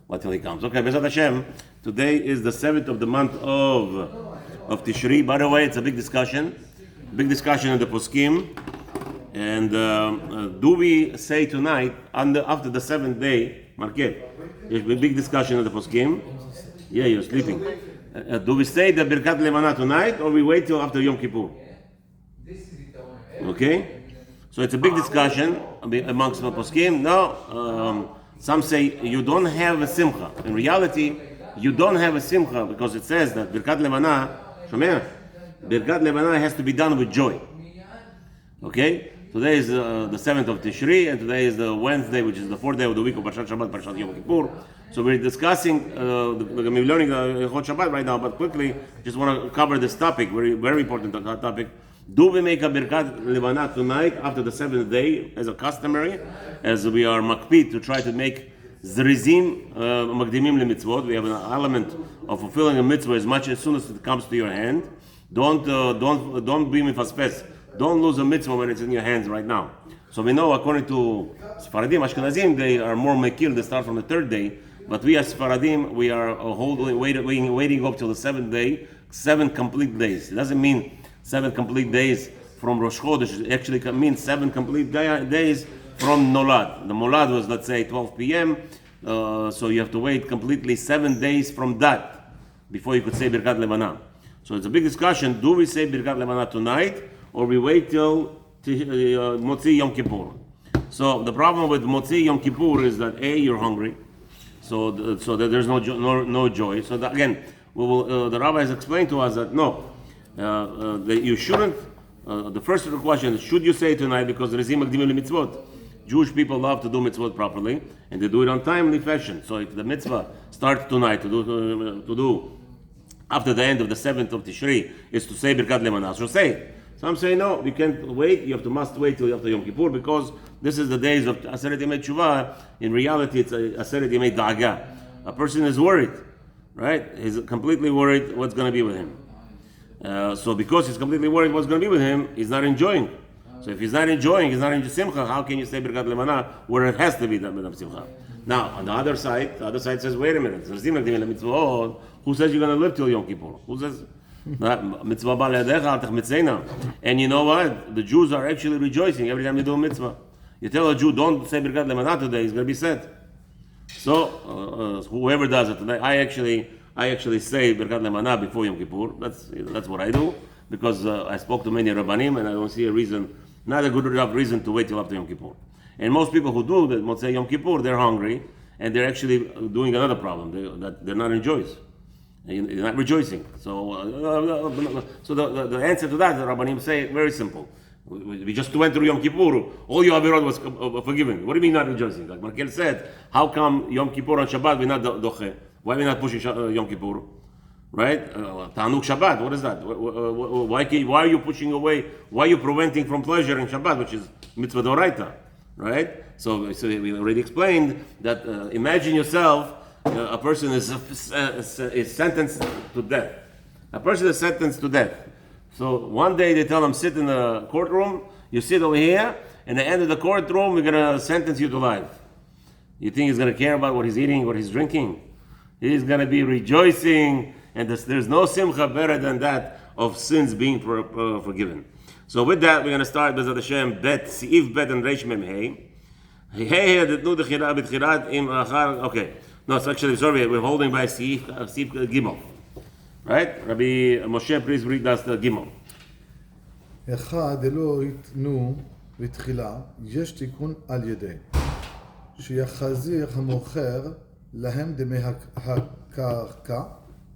until he comes. Okay, Bezat Hashem, today is the 7th of the month of Tishri. By the way, it's a big discussion in the Poskim. And do we say tonight, after the 7th day, Market, there's a big discussion in the Poskim. Yeah, you're sleeping. Do we say the Birkat Levana tonight, or we wait till after Yom Kippur? Okay? So it's a big discussion amongst the Poskim. No, some say you don't have a Simcha. In reality, you don't have a Simcha because it says that Birkat Levana, Birkat Levana has to be done with joy. Okay? Today is the 7th of Tishri, and today is the Wednesday, which is the 4th day of the week of Parshat Shabbat, Parshat Yom Kippur. So we're discussing, we're learning Halachot Shabbat right now, but quickly, just want to cover this topic, very, very important topic. Do we make a Birkat Levana tonight after the 7th day as a customary, as we are makpid to try to make Zrizim Magdimim LeMitzvot? We have an element of fulfilling a mitzvah as soon as it comes to your hand. Don't be mifasfes. Don't lose a mitzvah when it's in your hands right now. So we know, according to Sfaradim, Ashkenazim, they are more mekil, they start from the 3rd day. But we as Sfaradim, we are waiting up till the 7th day, 7 complete days. It doesn't mean 7 complete days from Rosh Chodesh. It actually means 7 complete days from Nolad. The Molad was, let's say, 12 p.m. So you have to wait completely 7 days from that before you could say Birkat Levana. So it's a big discussion. Do we say Birkat Levana tonight, or we wait till Motzi Yom Kippur? So the problem with Motzi Yom Kippur is that you're hungry, so that there's no joy. So that, again, the rabbis explained to us that no, that you shouldn't. The first question is, should you say tonight, because Rizim Magdimim LeMitzvot? Jewish people love to do mitzvot properly, and they do it on timely fashion. So if the mitzvah starts tonight to do after the end of the 7th of Tishri is to say Birkat Levana, so say it. Some say no, you can't wait. You must wait till after Yom Kippur because this is the days of Aseret Yemei Tshuva. In reality, it's Aseret Yemei Da'aga. A person is worried, right? He's completely worried what's going to be with him. So because he's completely worried what's going to be with him, he's not enjoying. So if he's not enjoying Simcha, how can you say Birkat Levana where it has to be done with Simcha? Now, on the other side says, wait a minute. Who says you're going to live till Yom Kippur? Who says? And you know what? The Jews are actually rejoicing every time they do a mitzvah. You tell a Jew, don't say Birkat Levana today, he's going to be sad. So whoever does it today, I actually say Birkat Levana before Yom Kippur. That's what I do because I spoke to many Rabbanim and I don't see a reason, not a good enough reason to wait till after Yom Kippur. And most people who do that, Motzei Yom Kippur, they're hungry and they're actually doing another problem. They're not enjoying. You're not rejoicing. So the answer to that, the Rabbanim say, very simple. We just went through Yom Kippur. All your avirot was forgiven. What do you mean not rejoicing? Like Markel said, how come Yom Kippur on Shabbat we're not doche? Why are we not pushing Yom Kippur? Right? Ta'anuk Shabbat. What is that? Why are you pushing away? Why are you preventing from pleasure in Shabbat, which is mitzvah d'oraita? Right? So we already explained that. Imagine yourself. A person is sentenced to death. A person is sentenced to death. So one day they tell him, sit in the courtroom, you sit over here, and at the end of the courtroom, we're going to sentence you to life. You think he's going to care about what he's eating, what he's drinking? He's going to be rejoicing, and there's no simcha better than that of sins being forgiven. So with that, we're going to start Bezat Hashem, Bet, Si'if Bet and Reish Mem Hei. Okay. No, it's actually, sorry, we're holding by Si'if Gimel. Right? Rabbi Moshe, please read us the Gimel. אחד אלו יתנו בתחילה, יש תיקון על ידי שיחזיר המוכר להם דמי הקרקע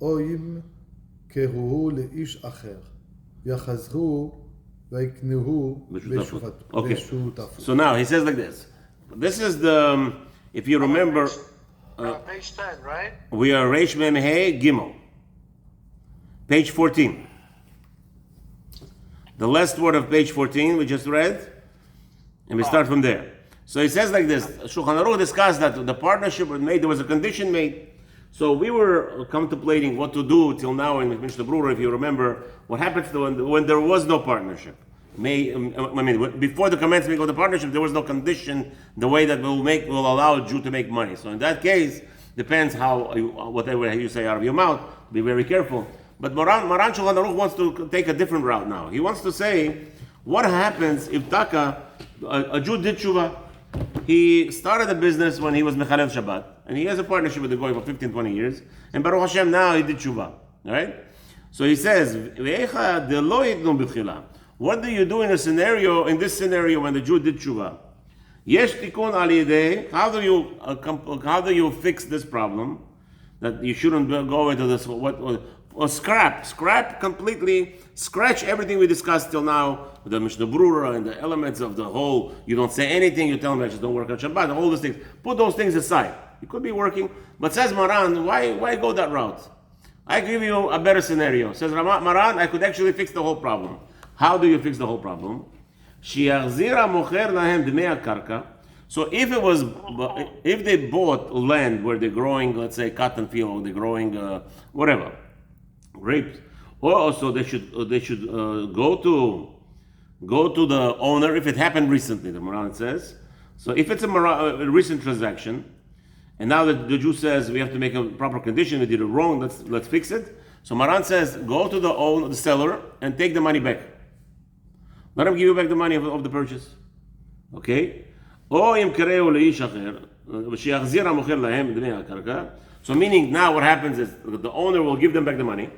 או ימכרוהו לאיש אחר יחזרו ויקנוהו בשותפות. So now he says like this. This is the, if you remember, page 10, right? We are Reish Mem Hei Gimel. Page 14. The last word of page 14 we just read, and we start from there. So he says like this, Shulchan Aruch discussed that the partnership was made, there was a condition made. So we were contemplating what to do till now in Mishnah Berurah, if you remember, what happens when there was no partnership. Before the commencement of the partnership, there was no condition, the way that will allow a Jew to make money. So in that case, Depends whatever you say out of your mouth. Be very careful. But Maran Shulchan Aruch wants to take a different route now. He wants to say, what happens if a Jew did tshuva? He started a business when he was Mechalel Shabbat, and he has a partnership with the Goy for 15, 20 years, and Baruch Hashem, now he did tshuva, right? So he says, what do you do in this scenario when the Jew did tshuva? Yesh tikun al yedei. How do you fix this problem? That you shouldn't go into this scrap completely, scratch everything we discussed till now, the Mishnah Berurah and the elements of the whole. You don't say anything. You tell them that just don't work on Shabbat. All those things. Put those things aside. It could be working, but says Maran, why go that route? I give you a better scenario. Says Maran, I could actually fix the whole problem. How do you fix the whole problem? So if they bought land where they're growing, let's say cotton field, or they're growing whatever, grapes, or also they should go to the owner if it happened recently. The Maran says. So if it's a recent transaction, and now the Jew says we have to make a proper condition, we did it wrong, let's fix it. So Maran says go to the seller and take the money back. Let him give you back the money of the purchase. Okay? So meaning now what happens is the owner will give them back the money.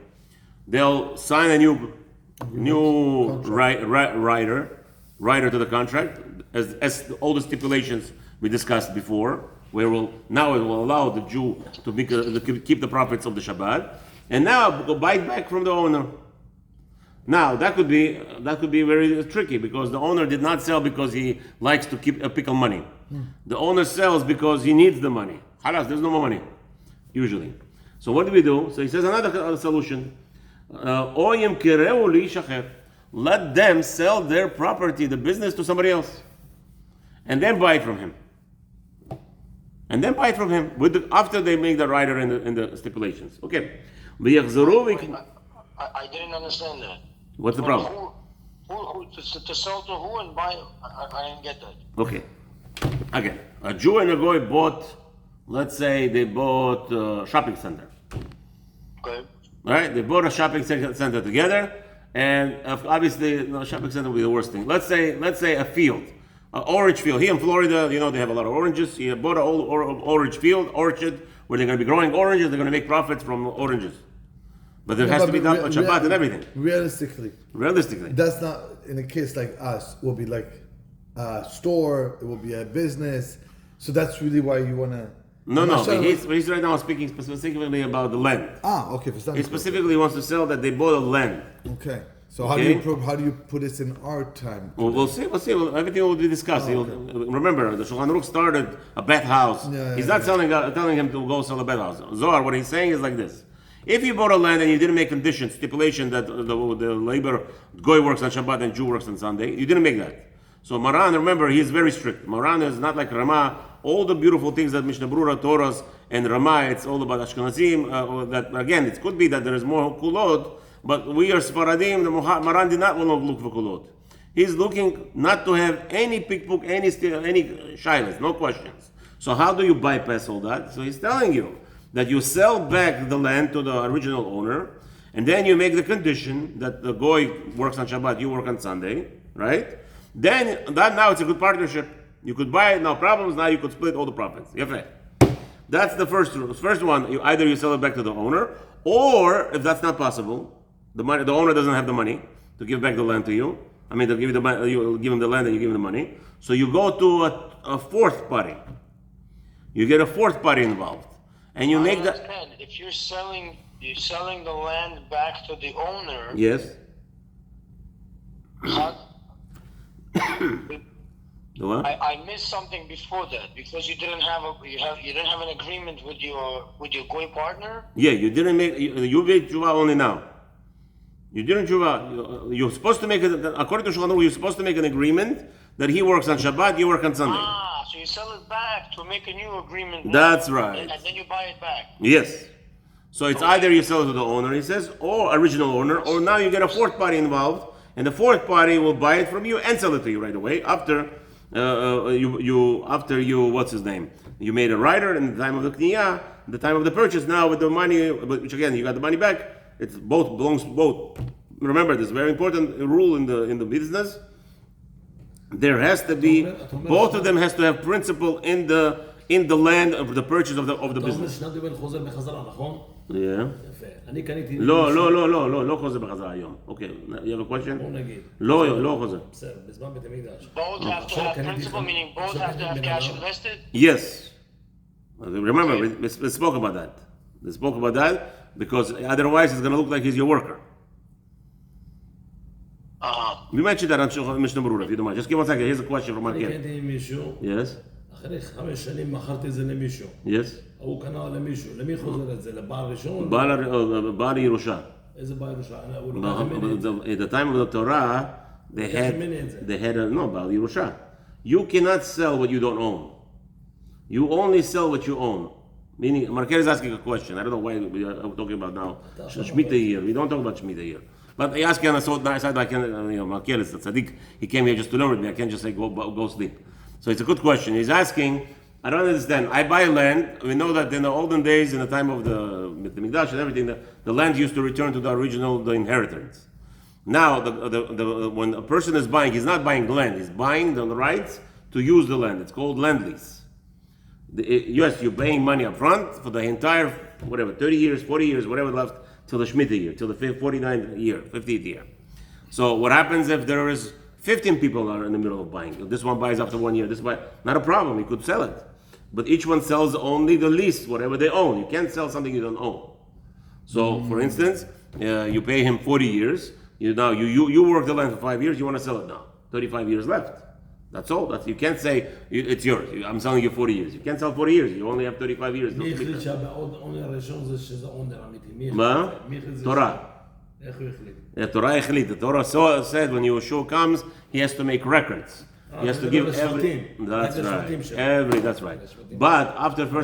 They'll sign a new writer to the contract as all the stipulations we discussed before, where it will allow the Jew to keep the profits of the Shabbat, and now go buy it back from the owner. Now that could be very tricky because the owner did not sell because he likes to keep pickle money. The owner sells because he needs the money. Halas, there's no more money, usually. So what do we do? So he says another solution. Let them sell their property, the business, to somebody else, and then buy it from him. After they make the rider in the stipulations. Okay. I didn't understand that. What's the problem? Who to sell to who and buy? I didn't get that. Okay. Again, a Jew and a Goy bought, let's say they bought a shopping center. Okay. All right, they bought a shopping center together, and obviously, shopping center would be the worst thing. Let's say a field, an orange field. Here in Florida, they have a lot of oranges. He bought an orange field, orchard, where they're going to be growing oranges. They're going to make profits from oranges. But there has to be done on Shabbat and everything. Realistically. That's not, in a case like us, will be like a store, it will be a business. So that's really why you want to... No, he's right now speaking specifically about the land. Okay. He specifically wants to sell that they bought a land. Okay. So how do you put this in our time? Well, we'll see. Everything will be discussed. Okay. Remember, the Shulchan Aruch started a bathhouse. He's not telling him to go sell a bathhouse. Zohar, what he's saying is like this. If you bought a land and you didn't make stipulation that the labor, Goy works on Shabbat and Jew works on Sunday, you didn't make that. So Maran, remember, he is very strict. Maran is not like Ramah. All the beautiful things that Mishnah Berurah taught us and Ramah, it's all about Ashkenazim. That again, it could be that there is more kulot, but we are Sfaradim. Maran did not want to look for kulot. He's looking not to have any pickbook, any shilas, no questions. So how do you bypass all that? So he's telling you that you sell back the land to the original owner, and then you make the condition that the Goy works on Shabbat, you work on Sunday, right? Then now it's a good partnership. You could buy it, no problems. Now you could split all the profits. That's the first rule. First one, either you sell it back to the owner, or if that's not possible, the owner doesn't have the money to give back the land to you. I mean, you give him the land and you give him the money. So you go to a fourth party. You get a fourth party involved, and you make that. If you're selling the land back to the owner. Yes. What? I missed something before that because you didn't have an agreement with your Goy partner. Yeah, you didn't make you made tshuva only now. You didn't tshuva. You're supposed to make according to Shulchan Aruch, you're supposed to make an agreement that he works on Shabbat, you work on Sunday. So you sell it back to make a new agreement. That's right. And then you buy it back. Yes. So it's either you sell it to the owner, he says, or original owner, or now you get a fourth party involved, and the fourth party will buy it from you and sell it to you right away after after you what's his name? You made a rider in the time of the Kniyah, the time of the purchase. Now with the money, which again you got the money back. It's both belongs to both. Remember this very important rule in the business. There has to be both of them has to have principle in the land of the purchase of the business. Yeah. לא חוזר בחזרה היום. Okay, you have a question? לא חוזר. Both have to have principal, meaning both have to have cash invested? Yes. Remember, we spoke about that. We spoke about that because otherwise it's going to look like he's your worker. We mentioned that on Mishnah Berurah, if you don't mind. Just give 1 second. Here's a question from Markel. Yes. אחרי 5 שנים מכרתי את זה למישהו. Yes. הוא קנה למישהו. למי חוזר את זה? לבעל ראשון? בעל ירושה. איזה בעל ירושה? At the time of the Torah, they had בעל ירושה. You cannot sell what you don't own. You only sell what you own. Meaning, Markel is asking a question. I don't know why we're talking about now. Shemitah year. We don't talk about Shemitah year. But I ask you on the side, I can, Markel is a tzaddik. He came here just to learn with me. I can't just say go sleep. So it's a good question. He's asking, I don't understand. I buy land. We know that in the olden days, in the time of the Mikdash and everything, the land used to return to the inheritance. Now, when a person is buying, he's not buying land. He's buying the rights to use the land. It's called land lease. Yes, you're paying money up front for the entire, 30 years, 40 years, whatever left, till the Shemitah year, till the 49th year, 50th year. So what happens if there is 15 people are in the middle of buying? This one buys after 1 year, this buy, not a problem, you could sell it. But each one sells only the lease, whatever they own. You can't sell something you don't own. So, for instance, you pay him 40 years, you work the land for 5 years, you want to sell it now. 35 years left. That's all. You can't say it's yours. I'm selling you 40 years. You can't sell 40 years. You only have 35 years. מה? תורה. The Torah החליט. The Torah said when Yeshua comes, he has to make records. He has to give every. That's right. That's right. But after Beit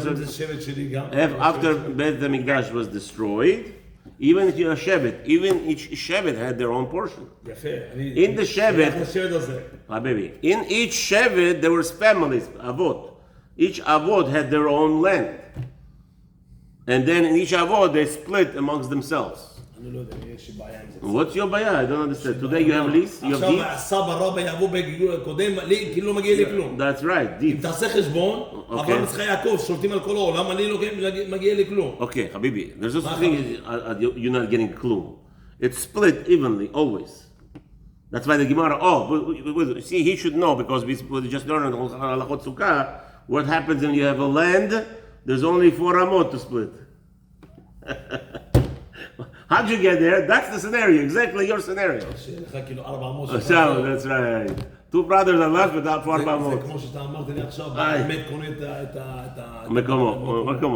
HaMikdash was destroyed, even each Shevet had their own portion. In the Shevet, in each Shevet there were families, Avot. Each Avot had their own land. And then in each Avot they split amongst themselves. What's your bayah? I don't understand. Today you have lease? You have deeds? That's right, deeds. Okay, Habibi, there's no such thing as you're not getting clue. It's split evenly, always. That's why the Gemara, see, he should know because we just learned on Halachot Sukkah, what happens when you have a land, there's only 4 amot to split. How'd you get there? That's the scenario, exactly your scenario. That's right. 2 brothers are left without 4 amot.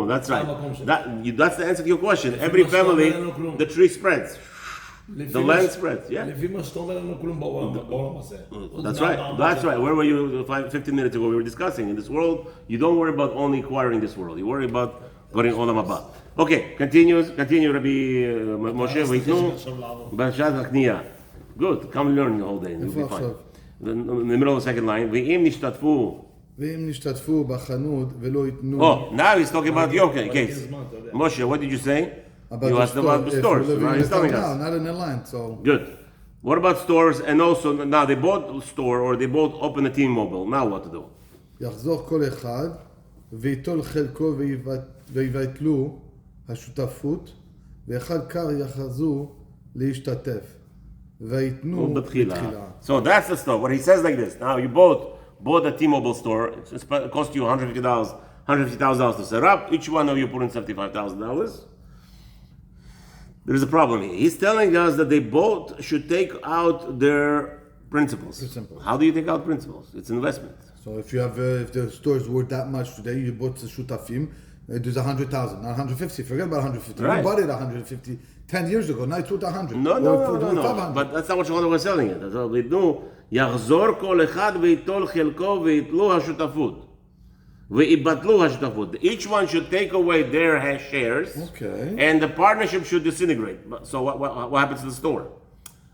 That's right. That's the answer to your question. Every family, the tree spreads. The land spreads, yeah. That's right. Where were you 15 minutes ago? We were discussing in this world, you don't worry about only acquiring this world. You worry about putting Olam Haba. Okay, continue, Rabbi Moshe, Bashat HaKniyah. Good, come learn the whole day. You'll be fine. In the middle of the second line, ואם נשתתפו בחנות ולא ייתנו. Oh, now he's talking about your case. Moshe, what did you say? You asked about the stores. Now he's telling us. Not in the line, so. Good. What about stores? And also, now they both store or they both open a T-Mobile. Now what to do? יחזור כל אחד ויטול חלקו ויבטלו השותפות ואחד קר יחזו להשתתף ויתנו בתחילה. So that's the store. What he says like this. Now you both bought a T-Mobile store. It cost you $150,000 to set up. Each one of you put in $75,000. There is a problem here. He's telling us that they both should take out their principles. How do you take out principles? It's investment. So if you have, if the store is worth that much today, you bought the shutafim, there's 100,000, not 150. Forget about 150. Right. You bought it 150 10 years ago. Now it's worth 100. No. But that's not what we're selling it. That's what we do. יחזור כל אחד ויטול חלקו ויטלו השותפות. ויבטלו השותפות. Each one should take away their shares. Okay. And the partnership should disintegrate. So what happens to the store?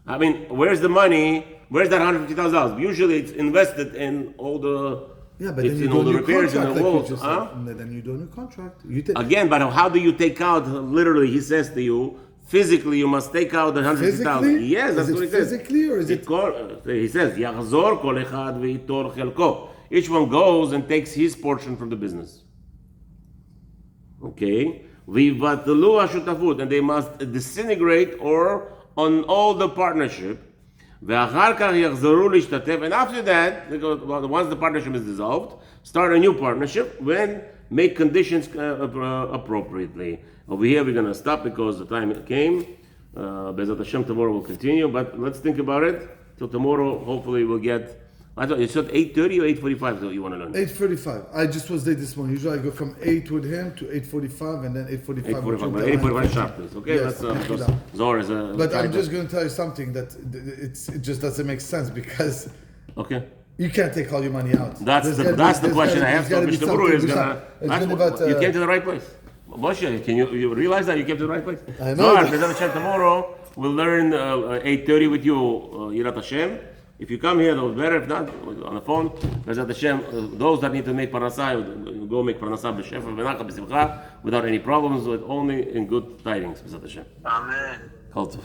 I mean, where's the money Where's that $150,000? Usually it's invested in all the but it's then in you all do the a new repairs and contract, the like you walls. just Huh? said. Then you do a new contract. Again, but how do you take out? Literally, he says to you, physically, you must take out the $150,000. Yes, that's what he says. Physically, or is it? He says, "Yachzor kol echad veitor chelko." Each one goes and takes his portion from the business. Okay, v'yivatalu hashutafut, and they must disintegrate or on all the partnership. Ve'achar kach yachzoru lishtatev, and after that, they go, once the partnership is dissolved, start a new partnership. When make conditions appropriately. Over here, we're going to stop because the time came. Bezat Hashem, tomorrow we'll continue, but let's think about it. Till tomorrow, hopefully, we'll get. I thought you said 8:30 or 8:45 that you want to learn. 8:45. I just was late this morning. Usually I go from 8 with him to 8:45 and then 8:45. 8:45 sharp. Okay, yes, that's because Zohar is a. But I'm just going to tell you something that it just doesn't make sense because. Okay. You can't take all your money out. That's the question I have. So Mr. Berurah is gonna. You came to the right place. Moshe, can you realize that you came to the right place? I know. So, tomorrow we'll learn 8:30 with you, Yirat Hashem. If you come here, that was better. If not, on the phone. Bezat Hashem, those that need to make parnasah, go make parnasah b'shefa v'nacha b'simcha without any problems, with only in good tidings. Bezat Hashem. Amen. Kol tov.